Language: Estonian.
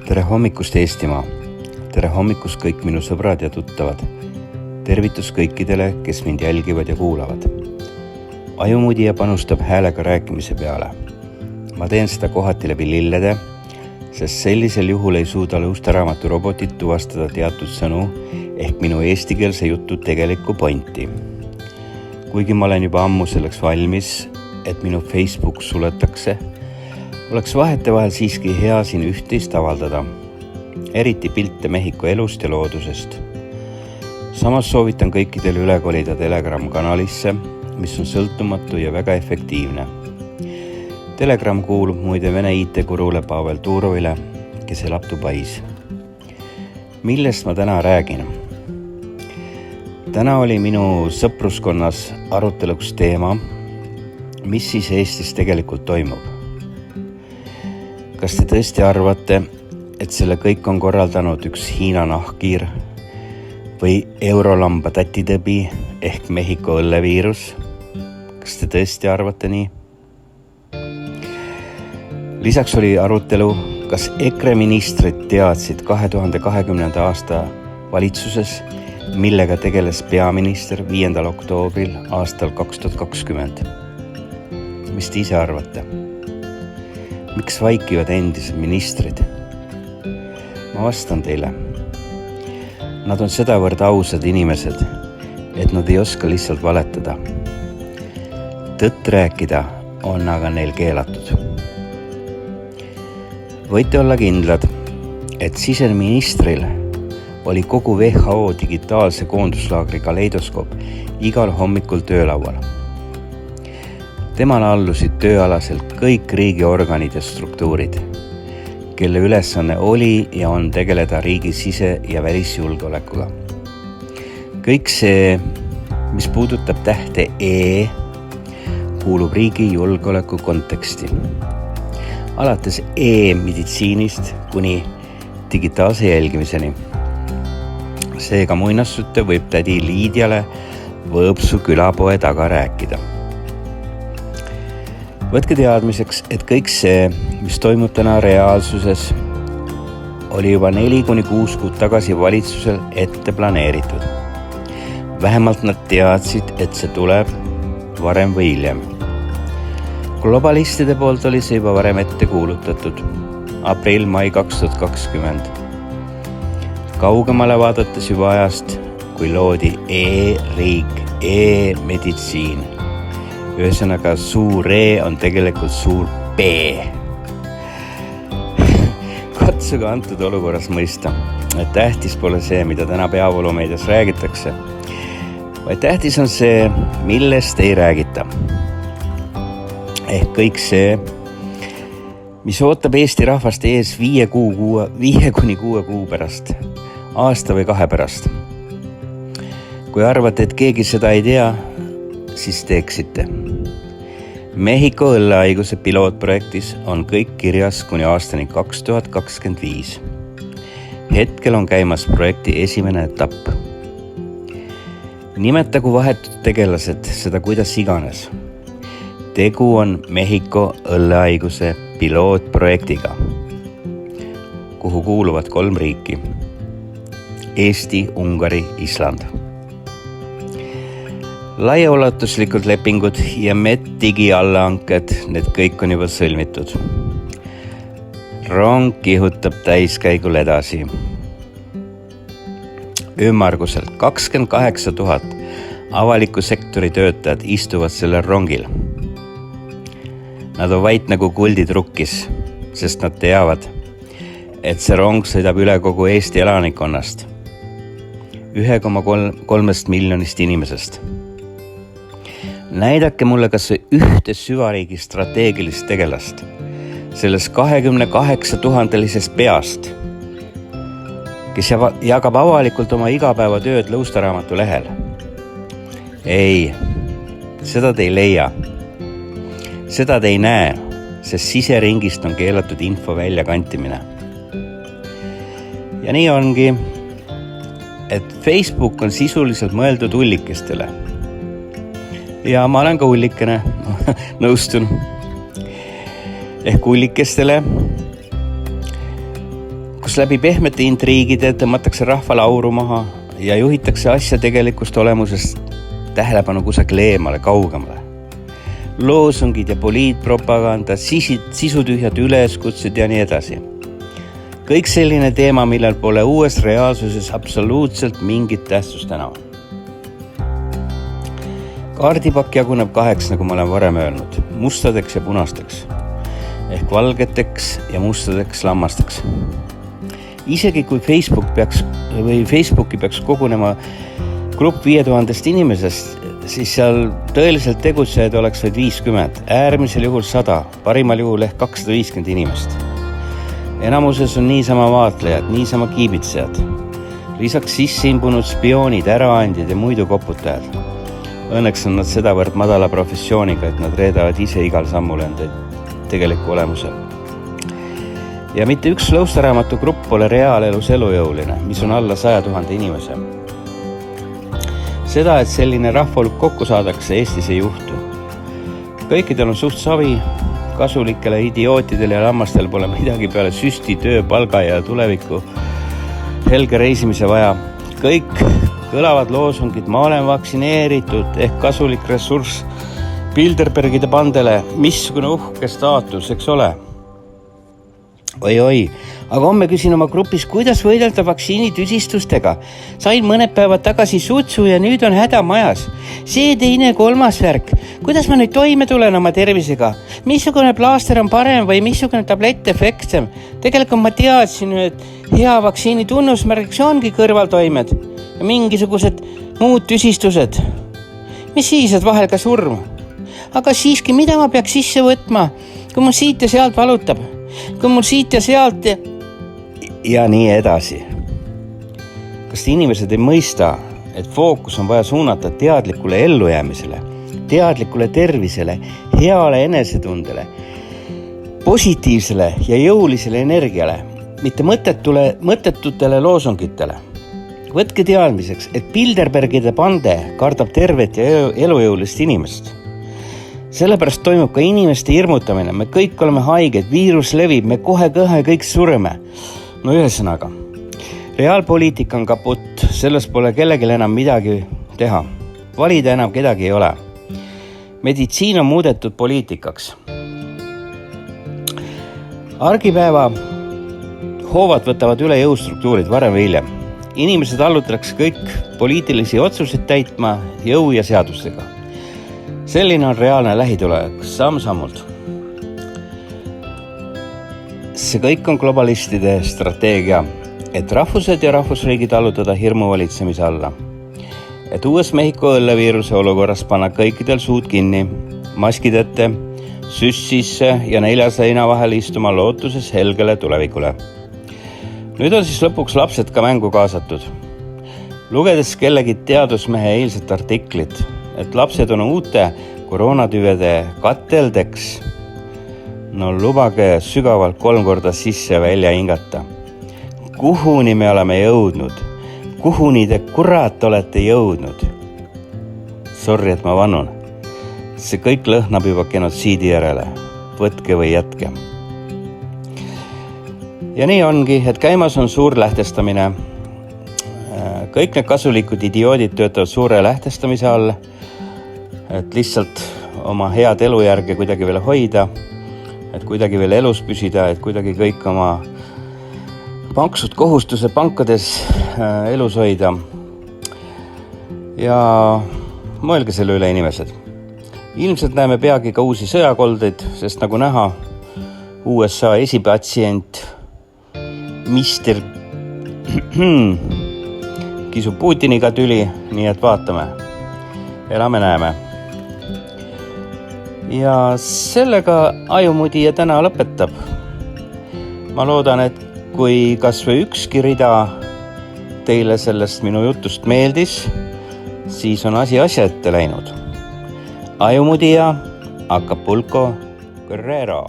Tere hommikust Eestimaa, tere hommikust kõik minu sõbrad ja tuttavad. Tervitus kõikidele, kes mind jälgivad ja kuulavad. Ajumudija panustab häälega rääkimise peale. Ma teen seda kohati läbi lillede, sest sellisel juhul ei suuda Luusteraamatu robotid tuvastada teatud sõnu ehk minu eestikeelse jutu tegelikku pointi. Kuigi ma olen juba ammu selleks valmis, et minu Facebook suletakse, oleks vahetevahel siiski hea siin üht-teist avaldada, eriti pilte Mehhiko elust ja loodusest. Samas soovitan kõikidel üle kolida Telegram kanalisse, mis on sõltumatu ja väga efektiivne. Telegram kuulub muide Vene IT-gurule Pavel Turovile, kes elab Dubais. Millest ma täna räägin? Täna oli minu sõpruskonnas aruteluks teema, mis siis Eestis tegelikult toimub. Kas te tõesti arvate, et selle kõik on korraldanud üks Hiina nahkhiir või eurolamba tatitõbi ehk Mehhiko õlleviirus? Kas te tõesti arvate nii? Lisaks oli arutelu, kas EKRE ministrid teadsid 2020. aasta valitsuses, millega tegeles peaminister 5. oktoobril aastal 2020. Mis te ise arvate? Miks vaikivad endised ministrid? Ma vastan teile. Nad on sedavõrd ausad inimesed, et nad ei oska lihtsalt valetada. Tõtt rääkida on aga neil keelatud. Võite olla kindlad, et siseministril oli kogu WHO digitaalse koonduslaagri kaleidoskoop igal hommikul töölaual. Temale allusid tööalaselt kõik riigiorganid ja struktuurid, kelle ülesanne oli ja on tegeleda riigi sise- ja välisjulgeolekuga. Kõik see, mis puudutab tähte E, kuulub riigi julgeoleku konteksti. Alates E-meditsiinist kuni digitaalse jälgimiseni. Seega muinasjutte võib tädi Liidiale Võõpsu külapoe taga rääkida. Võtke teadmiseks, et kõik see, mis toimub täna reaalsuses, oli juba 4-6 kuud tagasi valitsusel ette planeeritud. Vähemalt nad teadsid, et see tuleb varem või hiljem. Globalistide poolt oli see juba varem ette kuulutatud, aprill-mai 2020. Kaugemale vaadates juba ajast, kui loodi E-riik, E-meditsiin. Ühesõnaga suur E on tegelikult suur B. Katsuge antud olukorras mõista, et tähtis pole see, mida täna peavoolumeedias räägitakse, vaid tähtis on see, millest ei räägita. Ehk kõik see, mis ootab Eesti rahvast ees 5-6 kuu pärast, aasta või 2 pärast. Kui arvate, et keegi seda ei tea, siis teeksite. Mehhiko õllehaiguse pilootprojektis on kõik kirjas kuni aastani 2025. Hetkel on käimas projekti esimene etapp. Nimetagu vahetud tegelased seda kuidas iganes. Tegu on Mehhiko õllehaiguse pilootprojektiga, kuhu kuuluvad 3 riiki. Eesti, Ungari, Island. Laiaulatuslikud lepingud ja MED-digi allahanked, need kõik on juba sõlmitud. Rong kihutab täiskäigul edasi. Ümmarguselt 28 000 avaliku sektori töötajad istuvad sellel rongil. Nad on vait nagu kuldid rukkis, sest nad teavad, et see rong sõidab üle kogu Eesti elanikkonnast, 1,3 miljonist inimesest. Näidake mulle kas ühte süvariigi strateegilist tegelast sellest 28 000-lisest peast, kes jagab avalikult oma igapäevatööd Luusteraamatu lehel. Ei, seda te ei leia. Seda te ei näe, sest siseringist on keelatud info väljakantimine. Ja nii ongi, et Facebook on sisuliselt mõeldud hullikestele. Ja ma olen ka hullikene, nõustun. Ehk hullikestele, kus läbi pehmete intriigide tõmmatakse rahvale auru maha ja juhitakse asja tegelikust olemusest tähelepanu kusagile eemale, kaugemale. Loosungid ja poliitpropaganda, sisutühjad üleskutsed ja nii edasi. Kõik selline teema, millel pole uues reaalsuses absoluutselt mingit tähtsust enam. Kaardipakk jaguneb 2, nagu ma olen varem öelnud, mustadeks ja punasteks, ehk valgeteks ja mustadeks lammasteks. Isegi kui Facebooki peaks kogunema grupp 5000 inimesest, siis seal tõeliselt tegutsejaid oleks vaid 50, äärmisel juhul 100, parimal juhul ehk 250 inimest. Enamuses on niisama vaatlejad, niisama kiibitsejad, lisaks sisse imbunud spioonid, äraandjad ja muidu koputajad. Õnneks on nad sedavõrd madala professiooniga, et nad reedavad ise igal sammul enda tegeliku olemuse. Ja mitte üks Lõustaraamatu grupp pole reaalelus elujõuline, mis on alla 100 000 inimese. Seda, et selline rahvahulk kokku saadakse, Eestis ei juhtu. Kõikidel on suht savi, kasulikele idiootidele ja lammastel pole midagi peale süsti, töö, palga ja tuleviku helge reisimise vaja. Kõik kõlavad loosungid, ma olen vaktsineeritud ehk kasulik ressurss Bilderbergide pandele, missugune uhke staatus, eks ole. Oi, aga homme küsin oma grupis, kuidas võidelda vaktsiinitüsistustega. Sain mõned päevad tagasi sutsu ja nüüd on häda majas. See 2., 3. värk. Kuidas ma nüüd toime tulen oma tervisega? Missugune plaaster on parem või missugune tablett efektsem? Tegelikult ma teadsin, et hea vaktsiini tunnusmärgiks ongi kõrvaltoimed ja mingisugused muud tüsistused. Mis siis, et vahel ka surm? Aga siiski, mida ma peaks sisse võtma, kui mul siit ja sealt valutab? Kui mul siit ja sealt ja nii edasi. Kas inimesed ei mõista, et fookus on vaja suunata teadlikule ellujäämisele, teadlikule tervisele, heale enesetundele, positiivsele ja jõulisele energiale, mitte mõttetutele loosungitele. Võtke teadmiseks, et Bilderbergide pande kardab tervet ja elujõulist inimest. Sellepärast toimub ka inimeste hirmutamine, me kõik oleme haiged, viirus levib, me kohe kõik sureme. No ühesõnaga, reaalpoliitika on kaputt, selles pole kellelgi enam midagi teha. Valida enam kedagi ei ole. Meditsiin on muudetud poliitikaks. Argipäeva hoovad võtavad üle jõustruktuurid varem või hiljem. Inimesed allutatakse kõik poliitilisi otsuseid täitma jõu ja seadustega. Selline on reaalne lähitulevik, samm-sammult. See kõik on globalistide strateegia, et rahvused ja rahvusriigid allutada hirmu valitsemise alla. Et uues Mehhiko õlleviiruse olukorras panna kõikidel suud kinni, maskid ette, süss sisse ja 4 seina vahel istuma lootuses helgele tulevikule. Nüüd on siis lõpuks lapsed ka mängu kaasatud. Lugedes kellegi teadusmehe eilset artiklit, et lapsed on uute koroonatüvede katteldeks, no lubage sügavalt 3 korda sisse välja hingata. Kuhuni me oleme jõudnud? Kuhuni te kurat olete jõudnud? Sorry, et ma vannun. See kõik lõhnab juba genotsiidi järele. Võtke või jätke. Ja nii ongi, et käimas on suur lähtestamine. Kõik need kasulikud idioodid töötavad suure lähtestamise all, et lihtsalt oma head elujärge kuidagi veel hoida, et kuidagi veel elus püsida, et kuidagi kõik oma panksud kohustuse pankades elus hoida. Ja mõelge selle üle, inimesed. Ilmselt näeme peagi ka uusi sõjakoldeid, sest nagu näha, USA esipatsient Mr. kisub Putiniga tüli, nii et vaatame. Elame-näeme. Ja sellega Ajumudija täna lõpetab. Ma loodan, et kui kas või ükski rida teile sellest minu jutust meeldis, siis on asi asja ette läinud. Ajumudija, Acapulco, Guerrero.